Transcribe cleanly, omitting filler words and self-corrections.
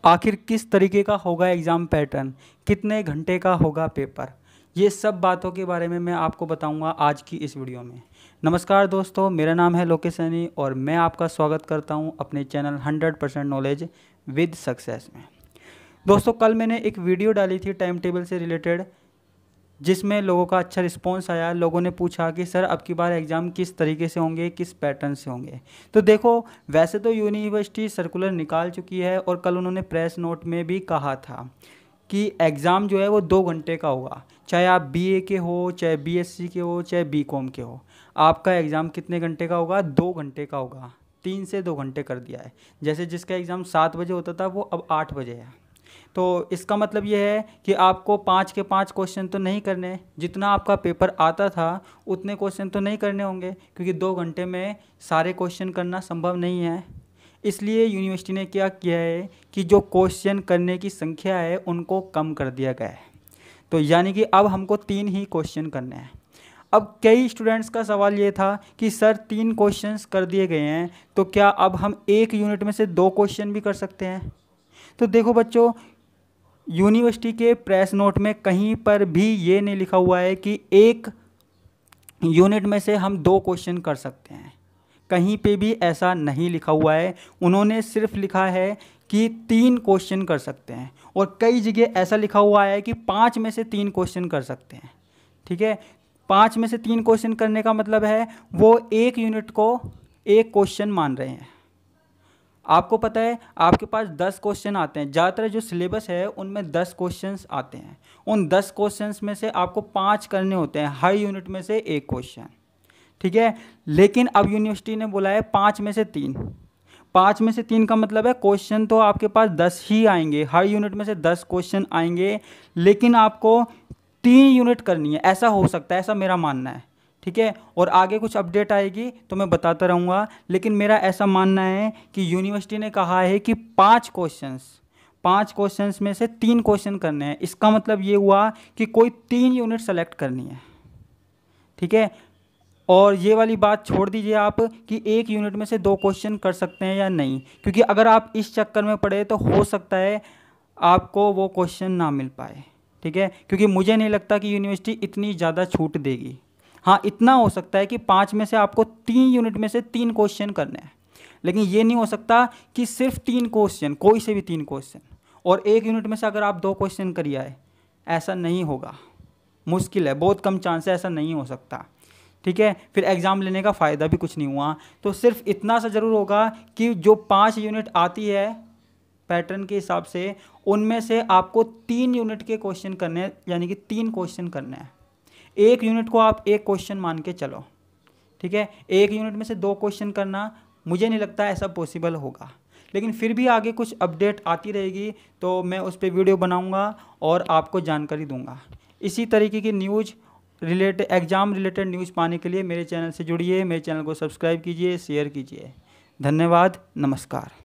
आखिर किस तरीके का होगा एग्ज़ाम पैटर्न, कितने घंटे का होगा पेपर, ये सब बातों के बारे में मैं आपको बताऊंगा आज की इस वीडियो में। नमस्कार दोस्तों, मेरा नाम है लोकेश सैनी और मैं आपका स्वागत करता हूं अपने चैनल 100% नॉलेज विद सक्सेस में। दोस्तों, कल मैंने एक वीडियो डाली थी टाइम टेबल से रिलेटेड, जिसमें लोगों का अच्छा रिस्पांस आया। लोगों ने पूछा कि सर अब की बार एग्ज़ाम किस तरीके से होंगे, किस पैटर्न से होंगे। तो देखो, वैसे तो यूनिवर्सिटी सर्कुलर निकाल चुकी है और कल उन्होंने प्रेस नोट में भी कहा था कि एग्ज़ाम जो है वो 2 घंटे का होगा। चाहे आप बीए के हो, चाहे बीएससी के हो, चाहे बीकॉम के हो, आपका एग्ज़ाम कितने घंटे का होगा? 2 घंटे का होगा। 3 से 2 घंटे कर दिया है। जैसे जिसका एग्ज़ाम 7 बजे होता था वो अब 8 बजे है। तो इसका मतलब ये है कि आपको 5 के 5 क्वेश्चन तो नहीं करने, जितना आपका पेपर आता था उतने क्वेश्चन तो नहीं करने होंगे, क्योंकि 2 घंटे में सारे क्वेश्चन करना संभव नहीं है। इसलिए यूनिवर्सिटी ने क्या किया है कि जो क्वेश्चन करने की संख्या है उनको कम कर दिया गया है। तो यानी कि अब हमको 3 ही क्वेश्चन करने हैं। अब कई स्टूडेंट्स का सवाल ये था कि सर 3 क्वेश्चंस कर दिए गए हैं, तो क्या अब हम एक यूनिट में से 2 क्वेश्चन भी कर सकते हैं? तो देखो बच्चों, यूनिवर्सिटी के प्रेस नोट में कहीं पर भी ये नहीं लिखा हुआ है कि एक यूनिट में से हम 2 क्वेश्चन कर सकते हैं। कहीं पे भी ऐसा नहीं लिखा हुआ है। उन्होंने सिर्फ लिखा है कि 3 क्वेश्चन कर सकते हैं, और कई जगह ऐसा लिखा हुआ है कि 5 में से 3 क्वेश्चन कर सकते हैं। ठीक है, 5 में से 3 क्वेश्चन करने का मतलब है वो एक यूनिट को एक क्वेश्चन मान रहे हैं। आपको पता है आपके पास 10 क्वेश्चन आते हैं। ज़्यादातर जो सिलेबस है उनमें 10 क्वेश्चंस आते हैं। उन 10 क्वेश्चंस में से आपको 5 करने होते हैं, हर यूनिट में से एक क्वेश्चन। ठीक है, लेकिन अब यूनिवर्सिटी ने बोला है 5 में से 3। 5 में से 3 का मतलब है क्वेश्चन तो आपके पास 10 ही आएंगे, हर यूनिट में से 10 क्वेश्चन आएंगे, लेकिन आपको 3 यूनिट करनी है। ऐसा हो सकता है, ऐसा मेरा मानना है। ठीक है, और आगे कुछ अपडेट आएगी तो मैं बताता रहूँगा, लेकिन मेरा ऐसा मानना है कि यूनिवर्सिटी ने कहा है कि 5 क्वेश्चंस में से 3 क्वेश्चन करने हैं। इसका मतलब ये हुआ कि कोई 3 यूनिट सेलेक्ट करनी है। ठीक है, और ये वाली बात छोड़ दीजिए आप कि एक यूनिट में से 2 क्वेश्चन कर सकते हैं या नहीं, क्योंकि अगर आप इस चक्कर में पड़े तो हो सकता है आपको वो क्वेश्चन ना मिल पाए। ठीक है, क्योंकि मुझे नहीं लगता कि यूनिवर्सिटी इतनी ज़्यादा छूट देगी। हाँ, इतना हो सकता है कि 5 में से आपको 3 यूनिट में से 3 क्वेश्चन करने हैं, लेकिन ये नहीं हो सकता कि सिर्फ 3 क्वेश्चन, कोई से भी 3 क्वेश्चन, और एक यूनिट में से अगर आप 2 क्वेश्चन करिए आए। ऐसा नहीं होगा, मुश्किल है, बहुत कम चांस है, ऐसा नहीं हो सकता। ठीक है, फिर एग्ज़ाम लेने का फ़ायदा भी कुछ नहीं हुआ। तो सिर्फ इतना सा ज़रूर होगा कि जो 5 यूनिट आती है पैटर्न के हिसाब से, उनमें से आपको 3 यूनिट के क्वेश्चन करने हैं, यानी कि 3 क्वेश्चन करने हैं। एक यूनिट को आप एक क्वेश्चन मान के चलो। ठीक है, एक यूनिट में से 2 क्वेश्चन करना मुझे नहीं लगता ऐसा पॉसिबल होगा, लेकिन फिर भी आगे कुछ अपडेट आती रहेगी तो मैं उस पर वीडियो बनाऊंगा और आपको जानकारी दूंगा। इसी तरीके की news related, exam related news पाने के लिए मेरे चैनल से जुड़िए, मेरे चैनल को सब्सक्राइब कीजिए, शेयर कीजिए। धन्यवाद, नमस्कार।